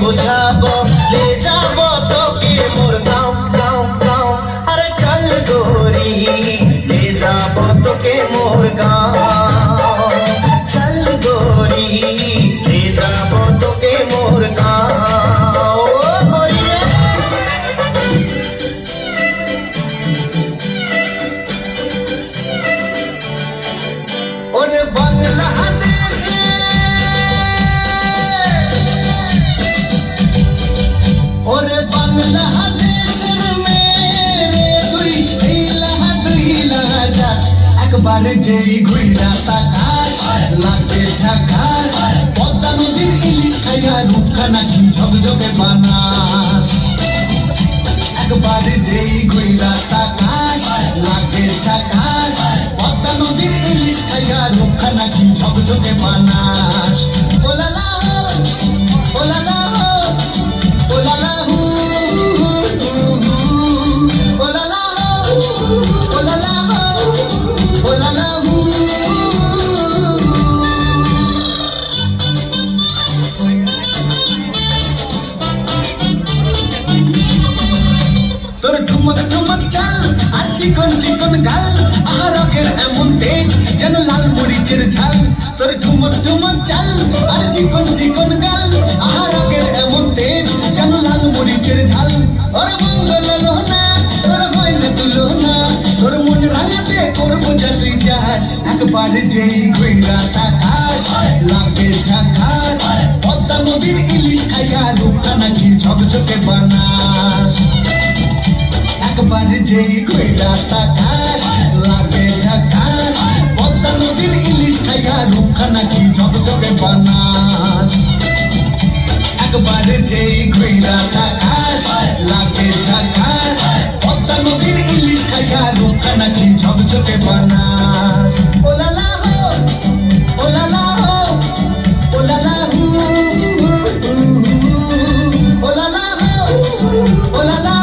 बुझाबो ले जाबो तोके मोर गाँव गाँव गाँव अरे चल गोरी ले जाबो तोके मोर गाँव चल गोरी ले जाबो तोके मोर गाँव गोरी और बांग्लादेश और बांग्लादेश मेरे दुई हिला जास একবার যেই ঘুইরা তাকাস লাগে ঝাকাস পদ্মা নদীর ইলিশ খাইয়া রূপখানা কি ঝকঝকে বানাস একবার যেই ঘুইরা তাকাস লাগে ঝাকাস পদ্মা নদীর ইলিশ খাইয়া রূপখানা কি ঝকঝকে বানাস ওলালা ওলালা ওলালা হু ওলালা ওলালা ওলালা হু তোর ঠুমক ঠুমক চাল আর চিকন চিকন গাল আহারকের এমন তেজ যেন লাল মরিচের ঝাল তোর ঠুমক ঠুমক চাল আর চিকন চিকন গাল আহারকের এমন তেজ যেন লাল মরিচের ঝাল ওর মঙ্গল লোনা তোর হয় না তুলনা তোর মন রাঙাতে করবো যা তুই যাস একবার যেই ঘুইরা তাকাস লাগে ঝাকাস পদ্মা নদীর ইলিশ খাইয়া রূপখানা কি ঝকঝকে বানাস একবার যেই ঘুইরা তাকাস লাগে ঝাকাস পদ্মা নদীর ইলিশ খাইয়া রূপখানা কি ঝকঝকে বানাস একবার যেই ঘুইরা তাকাস লাগে ঝাকাস পদ্মা নদীর ইলিশ খাইয়া রূপখানা কি ঝকঝকে বানাস ওলালা হো ওলালা হো ওলালা হু ওলালা হো ওলালা